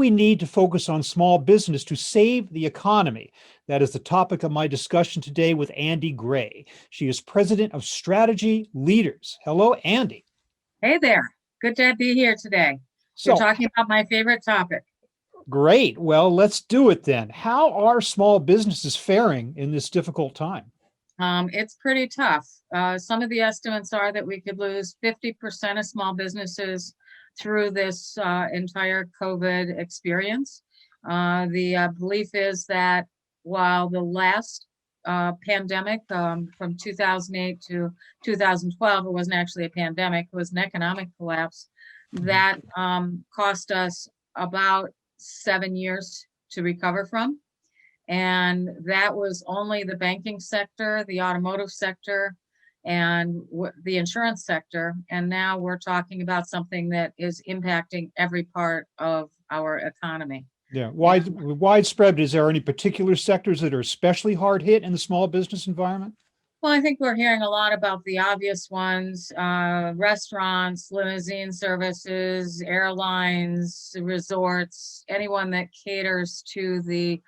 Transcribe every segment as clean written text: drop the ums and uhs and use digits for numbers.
we need to focus on small business to save the economy? That is the topic of my discussion today with Andi Gray. She is president of Strategy Leaders. Hello, Andi. Hey there. Good to be here today. You're So, talking about my favorite topic. great. Well, let's do it then. How are small businesses faring in this difficult time? It's pretty tough. Some of the estimates are that we could lose 50% of small businesses through this entire COVID experience. The belief is that while the last pandemic from 2008 to 2012, it wasn't actually a pandemic, it was an economic collapse that cost us about 7 years to recover from. And that was only the banking sector, the automotive sector, and the insurance sector. And now we're talking about something that is impacting every part of our economy. Yeah, And, widespread. Is there any particular sectors that are especially hard hit in the small business environment? well, I think we're hearing a lot about the obvious ones, restaurants, limousine services, airlines, resorts, anyone that caters to the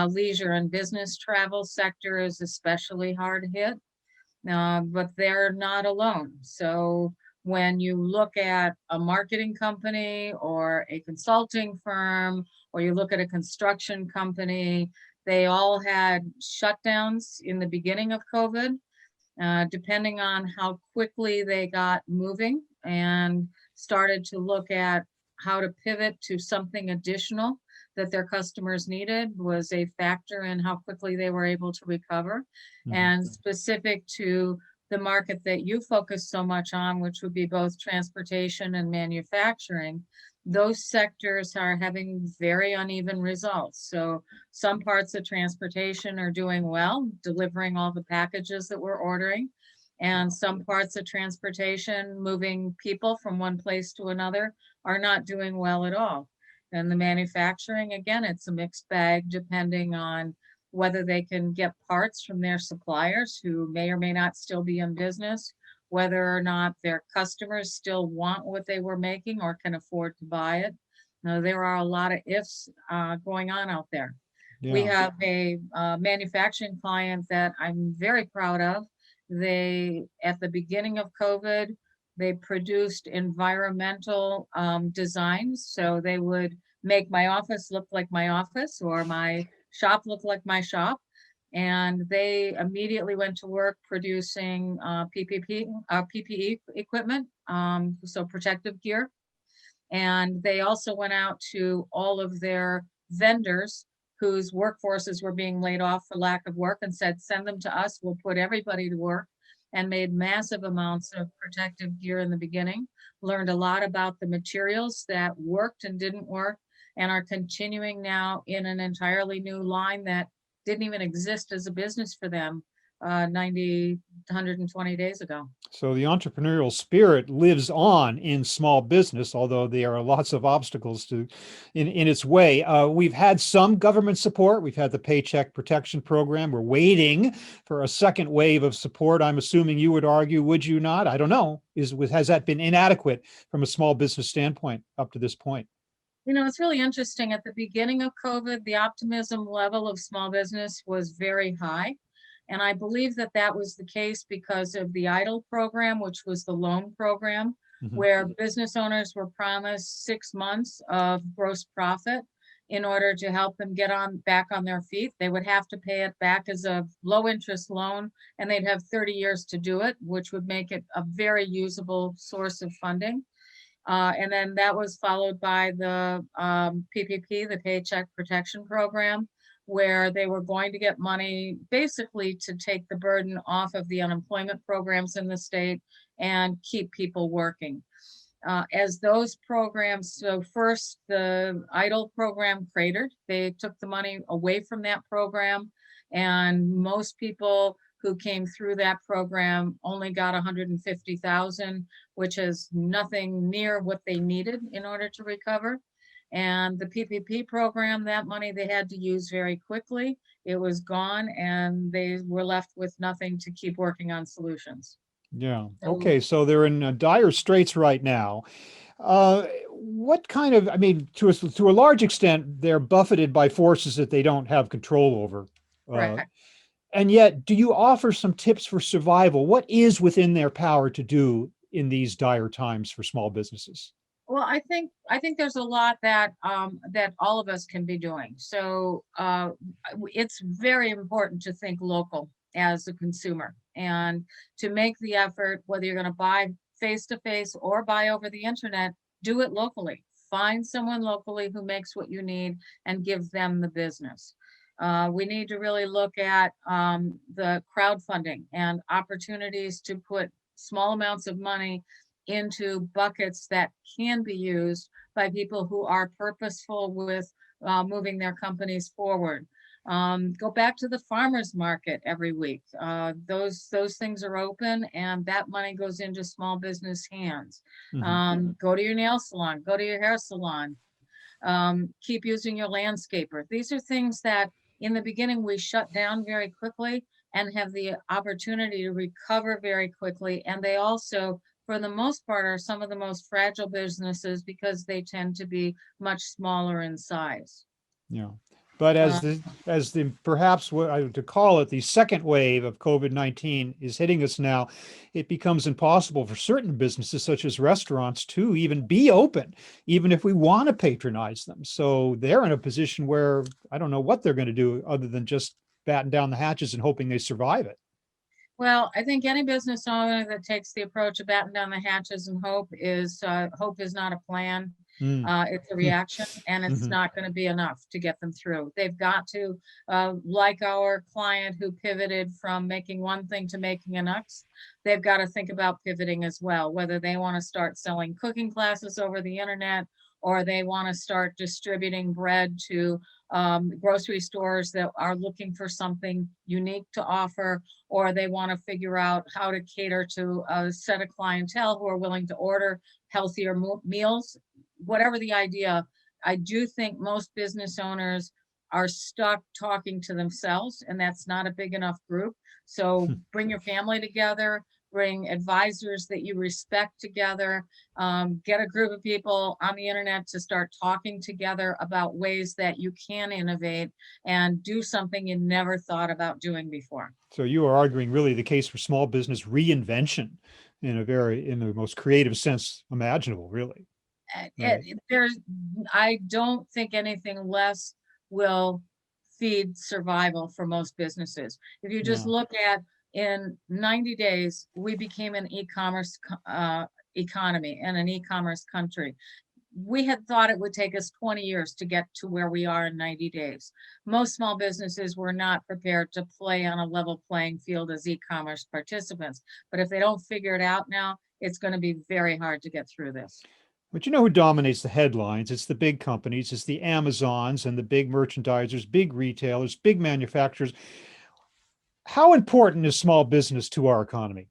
leisure and business travel sector is especially hard hit. But they're not alone. So when you look at a marketing company or a consulting firm, or you look at a construction company, they all had shutdowns in the beginning of COVID, depending on how quickly they got moving and started to look at how to pivot to something additional that their customers needed was a factor in how quickly they were able to recover. And specific to the market that you focus so much on, which would be both transportation and manufacturing, those sectors are having very uneven results. So some parts of transportation are doing well, delivering all the packages that we're ordering. And some parts of transportation, moving people from one place to another, are not doing well at all. And the manufacturing, again, it's a mixed bag depending on whether they can get parts from their suppliers who may or may not still be in business, whether or not their customers still want what they were making or can afford to buy it. Now, there are a lot of ifs going on out there. We Yeah. have a manufacturing client that I'm very proud of. They, at the beginning of COVID, they produced environmental designs. So they would make my office look like my office or my shop look like my shop. And they immediately went to work producing PPE equipment, so protective gear. And they also went out to all of their vendors whose workforces were being laid off for lack of work and said, send them to us, we'll put everybody to work, and made massive amounts of protective gear in the beginning, learned a lot about the materials that worked and didn't work, and are continuing now in an entirely new line that didn't even exist as a business for them 90, 120 days ago. So the entrepreneurial spirit lives on in small business, although there are lots of obstacles in its way. We've had some government support. We've had the Paycheck Protection Program. We're waiting for a second wave of support. I'm assuming you would argue, would you not? I don't know. Has that been inadequate from a small business standpoint up to this point? You know, it's really interesting. At the beginning of COVID, the optimism level of small business was very high. And I believe that that was the case because of the EIDL program, which was the loan program, Mhm. where business owners were promised 6 months of gross profit in order to help them get on back on their feet. They would have to pay it back as a low interest loan, and they'd have 30 years to do it, which would make it a very usable source of funding. And then that was followed by the PPP, the Paycheck Protection Program, where they were going to get money basically to take the burden off of the unemployment programs in the state and keep people working. As those programs, so first the EIDL program cratered. They took the money away from that program, and most people who came through that program only got 150,000, which is nothing near what they needed in order to recover. And the PPP program, that money they had to use very quickly. It was gone, and they were left with nothing to keep working on solutions. Yeah. So Okay. So they're in dire straits right now. Uh, what kind of, I mean, to a large extent, they're buffeted by forces that they don't have control over. Uh, Correct. and yet, do you offer some tips for survival? What is within their power to do in these dire times for small businesses? Well, I think there's a lot that that all of us can be doing. So it's very important to think local as a consumer and to make the effort, whether you're going to buy face to face or buy over the internet, do it locally. Find someone locally who makes what you need and give them the business. We need to really look at the crowdfunding and opportunities to put small amounts of money into buckets that can be used by people who are purposeful with moving their companies forward. Go back to the farmers market every week. Those things are open, and that money goes into small business hands. Mhm. Go to your nail salon. Go to your hair salon. Keep using your landscaper. These are things that in the beginning we shut down very quickly and have the opportunity to recover very quickly. And they also, for the most part, are some of the most fragile businesses because they tend to be much smaller in size. Yeah. But Uh, as the perhaps what I would to call it, the second wave of COVID-19 is hitting us now, it becomes impossible for certain businesses such as restaurants to even be open, even if we want to patronize them. So they're in a position where I don't know what they're going to do other than just batten down the hatches and hoping they survive it. Well, I think any business owner that takes the approach of batten down the hatches and hope is not a plan. Mm. It's a reaction, and it's Mhm. not going to be enough to get them through. They've got to, like our client who pivoted from making one thing to making a next, they've got to think about pivoting as well, whether they want to start selling cooking classes over the internet or they want to start distributing bread to grocery stores that are looking for something unique to offer, or they want to figure out how to cater to a set of clientele who are willing to order healthier meals. Whatever the idea, I do think most business owners are stuck talking to themselves, and that's not a big enough group. So bring your family together, bring advisors that you respect together, get a group of people on the internet to start talking together about ways that you can innovate and do something you never thought about doing before. So you are arguing really the case for small business reinvention in the most creative sense imaginable, really. Right. There's, I don't think anything less will feed survival for most businesses. If you just Yeah. look at in 90 days, we became an e-commerce economy and an e-commerce country. We had thought it would take us 20 years to get to where we are in 90 days. Most small businesses were not prepared to play on a level playing field as e-commerce participants. But if they don't figure it out now, it's going to be very hard to get through this. But you know who dominates the headlines? It's the big companies, it's the Amazons and the big merchandisers, big retailers, big manufacturers. How important is small business to our economy?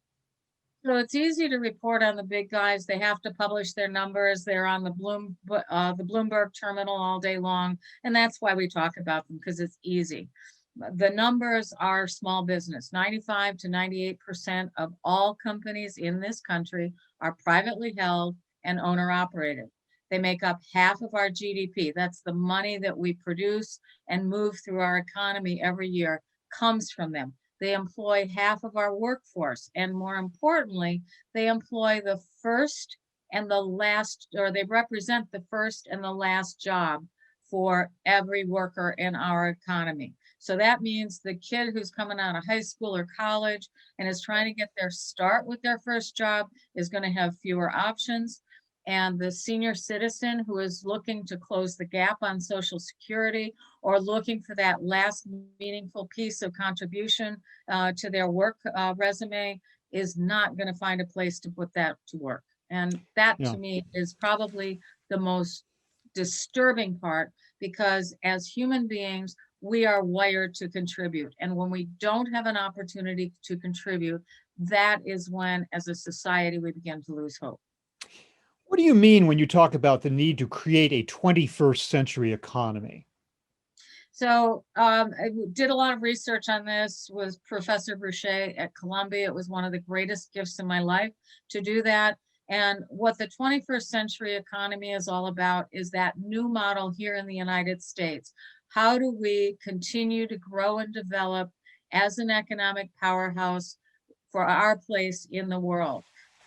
So it's easy to report on the big guys. They have to publish their numbers. They're on the Bloomberg terminal all day long, and that's why we talk about them because it's easy. The numbers are small business. 95 to 98% of all companies in this country are privately held and owner operated. They make up half of our GDP. That's the money that we produce and move through our economy every year comes from them. They employ half of our workforce. And more importantly, they employ the first and the last, or they represent the first and the last job for every worker in our economy. So that means the kid who's coming out of high school or college and is trying to get their start with their first job is going to have fewer options. And the senior citizen who is looking to close the gap on Social Security or looking for that last meaningful piece of contribution to their work resume is not going to find a place to put that to work. And that Yeah. to me is probably the most disturbing part because as human beings, we are wired to contribute. And when we don't have an opportunity to contribute, that is when, as a society, we begin to lose hope. What do you mean when you talk about the need to create a 21st century economy? So I did a lot of research on this with Professor Boucher at Columbia. It was one of the greatest gifts in my life to do that. And what the 21st century economy is all about is that new model here in the United States. How do we continue to grow and develop as an economic powerhouse for our place in the world?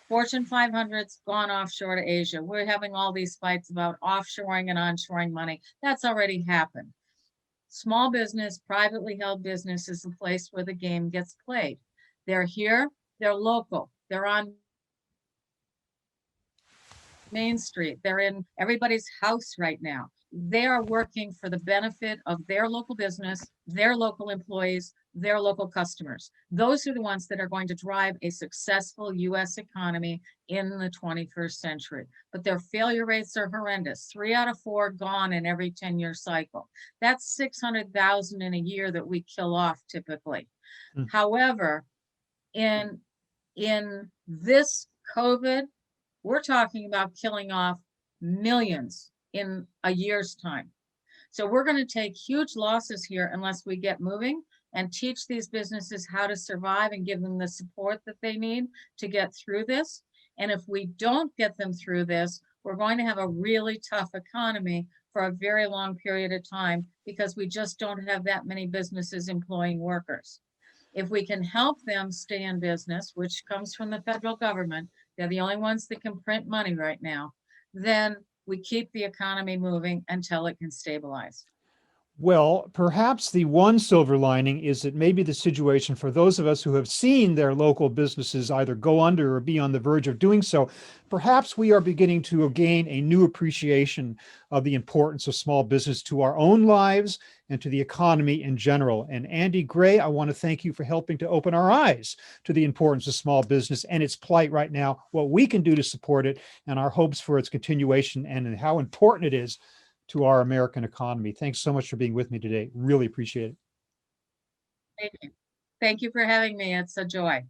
Fortune 500's gone offshore to Asia. We're having all these fights about offshoring and onshoring money. That's already happened. Small business, privately held business is the place where the game gets played. They're here, they're local, they're on Main Street, they're in everybody's house right now. They are working for the benefit of their local business, their local employees, their local customers. Those are the ones that are going to drive a successful US economy in the 21st century. But their failure rates are horrendous. 3 out of 4 gone in every 10-year cycle. That's 600,000 in a year that we kill off typically. Hmm. However, in this COVID, we're talking about killing off millions in a year's time. So we're going to take huge losses here unless we get moving and teach these businesses how to survive and give them the support that they need to get through this. And if we don't get them through this, we're going to have a really tough economy for a very long period of time because we just don't have that many businesses employing workers. If we can help them stay in business, which comes from the federal government, they're the only ones that can print money right now, then we keep the economy moving until it can stabilize. Well, perhaps the one silver lining is that maybe the situation for those of us who have seen their local businesses either go under or be on the verge of doing so, perhaps we are beginning to gain a new appreciation of the importance of small business to our own lives and to the economy in general. And Andi Gray, I want to thank you for helping to open our eyes to the importance of small business and its plight right now, what we can do to support it, and our hopes for its continuation and how important it is to our American economy. Thanks so much for being with me today. Really appreciate it. Thank you. Thank you for having me. It's a joy.